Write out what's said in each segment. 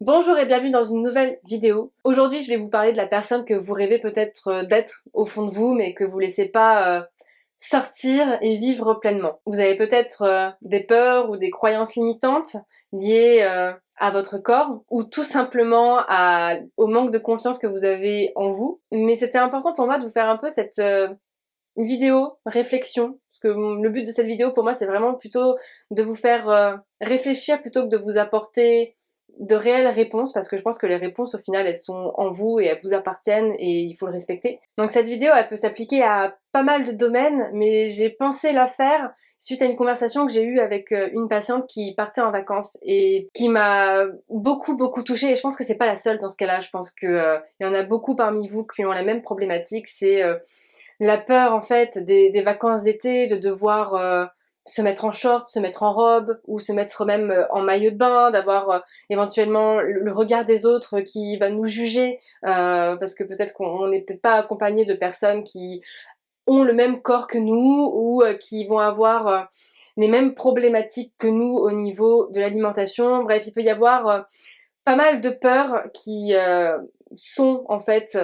Bonjour et bienvenue dans une nouvelle vidéo. Aujourd'hui, je vais vous parler de la personne que vous rêvez peut-être d'être au fond de vous, mais que vous laissez pas sortir et vivre pleinement. Vous avez peut-être des peurs ou des croyances limitantes liées à votre corps ou tout simplement au manque de confiance que vous avez en vous. Mais c'était important pour moi de vous faire un peu cette vidéo réflexion. Parce que le but de cette vidéo pour moi c'est vraiment plutôt de vous faire réfléchir plutôt que de vous apporter de réelles réponses, parce que je pense que les réponses au final elles sont en vous et elles vous appartiennent et il faut le respecter. Donc cette vidéo elle peut s'appliquer à pas mal de domaines, mais j'ai pensé la faire suite à une conversation que j'ai eue avec une patiente qui partait en vacances et qui m'a beaucoup touchée, et je pense que c'est pas la seule dans ce cas-là. Je pense que il y en a beaucoup parmi vous qui ont la même problématique, c'est la peur en fait des vacances d'été, de devoir se mettre en short, se mettre en robe ou se mettre même en maillot de bain, d'avoir éventuellement le regard des autres qui va nous juger parce que peut-être qu'on n'est peut-être pas accompagné de personnes qui ont le même corps que nous ou qui vont avoir les mêmes problématiques que nous au niveau de l'alimentation. Bref, il peut y avoir pas mal de peurs qui sont en fait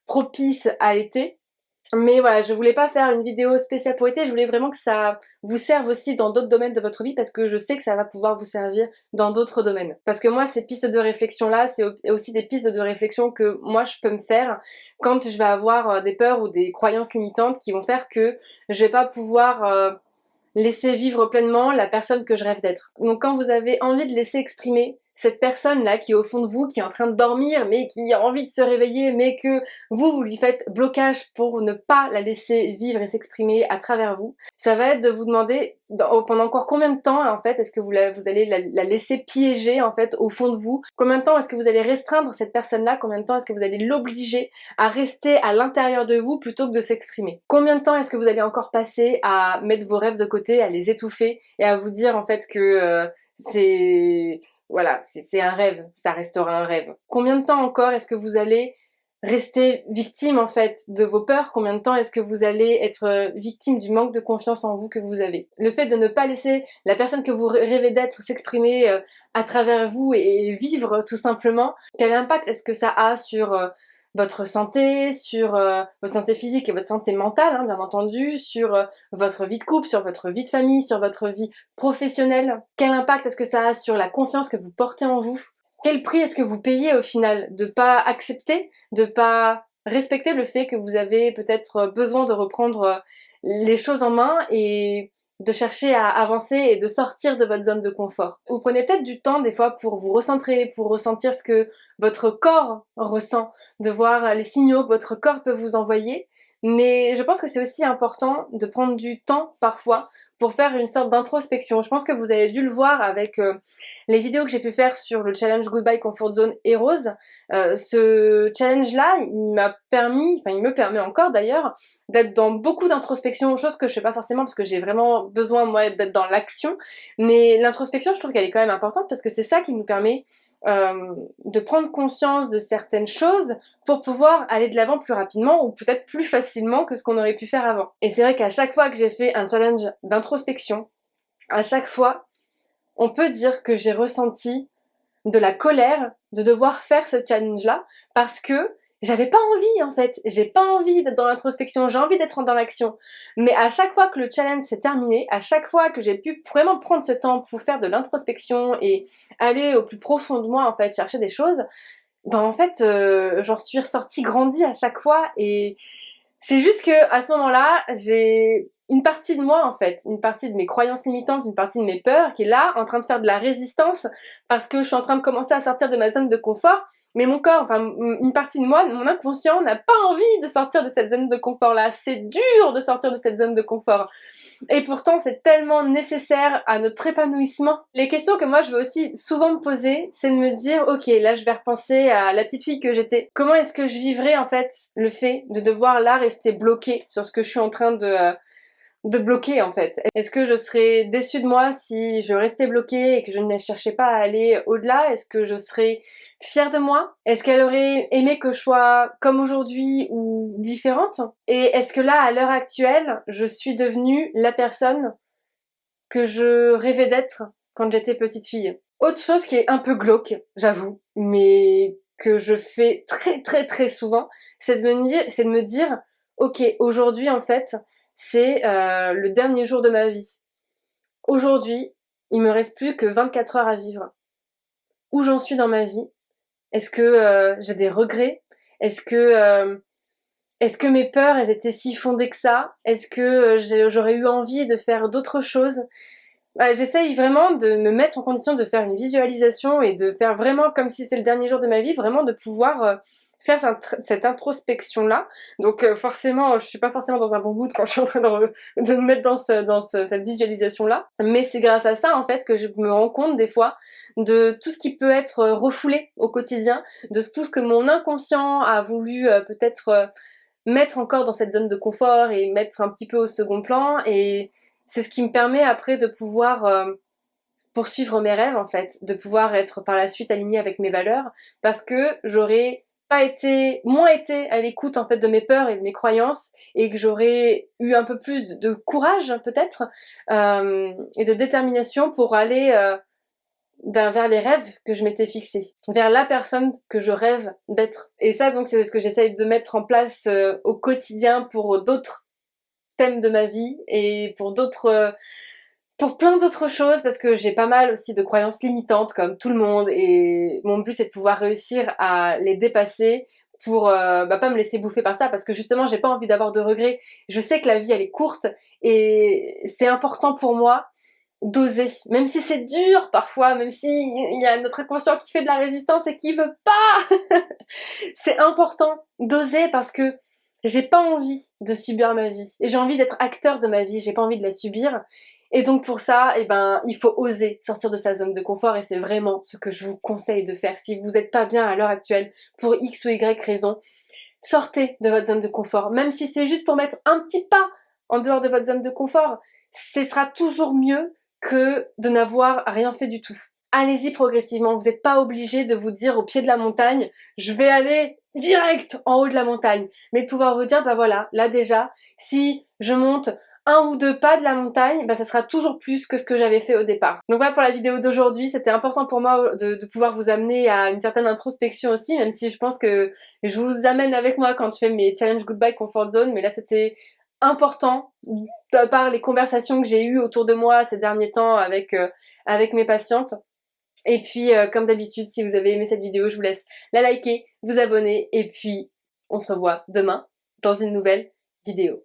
propices à l'été. Mais voilà, je voulais pas faire une vidéo spéciale pour l'été, je voulais vraiment que ça vous serve aussi dans d'autres domaines de votre vie, parce que je sais que ça va pouvoir vous servir dans d'autres domaines. Parce que moi, ces pistes de réflexion là, c'est aussi des pistes de réflexion que moi je peux me faire quand je vais avoir des peurs ou des croyances limitantes qui vont faire que je vais pas pouvoir laisser vivre pleinement la personne que je rêve d'être. Donc quand vous avez envie de laisser exprimer cette personne-là qui est au fond de vous, qui est en train de dormir, mais qui a envie de se réveiller, mais que vous lui faites blocage pour ne pas la laisser vivre et s'exprimer à travers vous, ça va être de vous demander pendant encore combien de temps en fait est-ce que vous allez la laisser piéger en fait au fond de vous, combien de temps est-ce que vous allez restreindre cette personne-là, combien de temps est-ce que vous allez l'obliger à rester à l'intérieur de vous plutôt que de s'exprimer, combien de temps est-ce que vous allez encore passer à mettre vos rêves de côté, à les étouffer et à vous dire en fait que c'est voilà, c'est un rêve, ça restera un rêve. Combien de temps encore est-ce que vous allez rester victime en fait de vos peurs? Combien de temps est-ce que vous allez être victime du manque de confiance en vous que vous avez? Le fait de ne pas laisser la personne que vous rêvez d'être s'exprimer à travers vous et vivre tout simplement, quel impact est-ce que ça a sur votre santé, sur votre santé physique et votre santé mentale, hein, bien entendu, sur votre vie de couple, sur votre vie de famille, sur votre vie professionnelle? Quel impact est-ce que ça a sur la confiance que vous portez en vous? Quel prix est-ce que vous payez au final de pas accepter, de pas respecter le fait que vous avez peut-être besoin de reprendre les choses en main et de chercher à avancer et de sortir de votre zone de confort? Vous prenez peut-être du temps des fois pour vous recentrer, pour ressentir ce que votre corps ressent, de voir les signaux que votre corps peut vous envoyer. Mais je pense que c'est aussi important de prendre du temps parfois pour faire une sorte d'introspection. Je pense que vous avez dû le voir avec les vidéos que j'ai pu faire sur le challenge Goodbye Comfort Zone et Rose. Ce challenge-là, il m'a permis, enfin il me permet encore d'ailleurs, d'être dans beaucoup d'introspection, chose que je fais pas forcément parce que j'ai vraiment besoin moi d'être dans l'action. Mais l'introspection, je trouve qu'elle est quand même importante parce que c'est ça qui nous permet de prendre conscience de certaines choses pour pouvoir aller de l'avant plus rapidement ou peut-être plus facilement que ce qu'on aurait pu faire avant. Et c'est vrai qu'à chaque fois que j'ai fait un challenge d'introspection, à chaque fois, on peut dire que j'ai ressenti de la colère de devoir faire ce challenge-là parce que j'avais pas envie en fait, j'ai pas envie d'être dans l'introspection, j'ai envie d'être dans l'action. Mais à chaque fois que le challenge s'est terminé, à chaque fois que j'ai pu vraiment prendre ce temps pour faire de l'introspection et aller au plus profond de moi en fait, chercher des choses, ben en fait j'en suis ressortie grandie à chaque fois. Et c'est juste que à ce moment-là, j'ai une partie de moi en fait, une partie de mes croyances limitantes, une partie de mes peurs qui est là en train de faire de la résistance parce que je suis en train de commencer à sortir de ma zone de confort. Mais mon corps, enfin une partie de moi, mon inconscient n'a pas envie de sortir de cette zone de confort là. C'est dur de sortir de cette zone de confort. Et pourtant, c'est tellement nécessaire à notre épanouissement. Les questions que moi je vais aussi souvent me poser, c'est de me dire, ok, là je vais repenser à la petite fille que j'étais. Comment est-ce que je vivrais en fait le fait de devoir là rester bloquée sur ce que je suis en train de bloquer en fait? Est-ce que je serais déçue de moi si je restais bloquée et que je ne cherchais pas à aller au-delà? Est-ce que je serais fière de moi? Est-ce qu'elle aurait aimé que je sois comme aujourd'hui ou différente? Et est-ce que là, à l'heure actuelle, je suis devenue la personne que je rêvais d'être quand j'étais petite fille? Autre chose qui est un peu glauque, j'avoue, mais que je fais très très très souvent, c'est de me dire, ok, aujourd'hui en fait, c'est le dernier jour de ma vie. Aujourd'hui, il me reste plus que 24 heures à vivre. Où j'en suis dans ma vie? Est-ce que j'ai des regrets? Est-ce que mes peurs, elles étaient si fondées que ça? Est-ce que j'aurais eu envie de faire d'autres choses? J'essaye vraiment de me mettre en condition de faire une visualisation et de faire vraiment comme si c'était le dernier jour de ma vie, vraiment de pouvoir faire cette introspection-là. Donc forcément, je suis pas forcément dans un bon mood quand je suis en train de me mettre cette visualisation-là. Mais c'est grâce à ça, en fait, que je me rends compte des fois de tout ce qui peut être refoulé au quotidien, de tout ce que mon inconscient a voulu peut-être mettre encore dans cette zone de confort et mettre un petit peu au second plan. Et c'est ce qui me permet après de pouvoir poursuivre mes rêves en fait, de pouvoir être par la suite alignée avec mes valeurs, parce que j'aurais pas été, moins été à l'écoute en fait de mes peurs et de mes croyances, et que j'aurais eu un peu plus de courage peut-être et de détermination pour aller vers les rêves que je m'étais fixés, vers la personne que je rêve d'être. Et ça donc c'est ce que j'essaye de mettre en place au quotidien pour d'autres thèmes de ma vie et pour plein d'autres choses, parce que j'ai pas mal aussi de croyances limitantes comme tout le monde, et mon but c'est de pouvoir réussir à les dépasser pour pas me laisser bouffer par ça, parce que justement j'ai pas envie d'avoir de regrets. Je sais que la vie elle est courte et c'est important pour moi d'oser, même si c'est dur parfois, même si il y a notre inconscient qui fait de la résistance et qui veut pas. C'est important d'oser parce que j'ai pas envie de subir ma vie. Et j'ai envie d'être acteur de ma vie, j'ai pas envie de la subir. Et donc pour ça, eh ben, il faut oser sortir de sa zone de confort, et c'est vraiment ce que je vous conseille de faire. Si vous n'êtes pas bien à l'heure actuelle, pour X ou Y raison, sortez de votre zone de confort. Même si c'est juste pour mettre un petit pas en dehors de votre zone de confort, ce sera toujours mieux que de n'avoir rien fait du tout. Allez-y progressivement, vous n'êtes pas obligé de vous dire au pied de la montagne, je vais aller direct en haut de la montagne, mais de pouvoir vous dire, bah voilà, là déjà, si je monte un ou deux pas de la montagne, bah ça sera toujours plus que ce que j'avais fait au départ. Donc voilà pour la vidéo d'aujourd'hui, c'était important pour moi de pouvoir vous amener à une certaine introspection aussi, même si je pense que je vous amène avec moi quand je fais mes challenge goodbye comfort zone, mais là c'était important, de par les conversations que j'ai eues autour de moi ces derniers temps avec mes patientes. Et puis, comme d'habitude, si vous avez aimé cette vidéo, je vous laisse la liker, vous abonner, et puis on se revoit demain dans une nouvelle vidéo.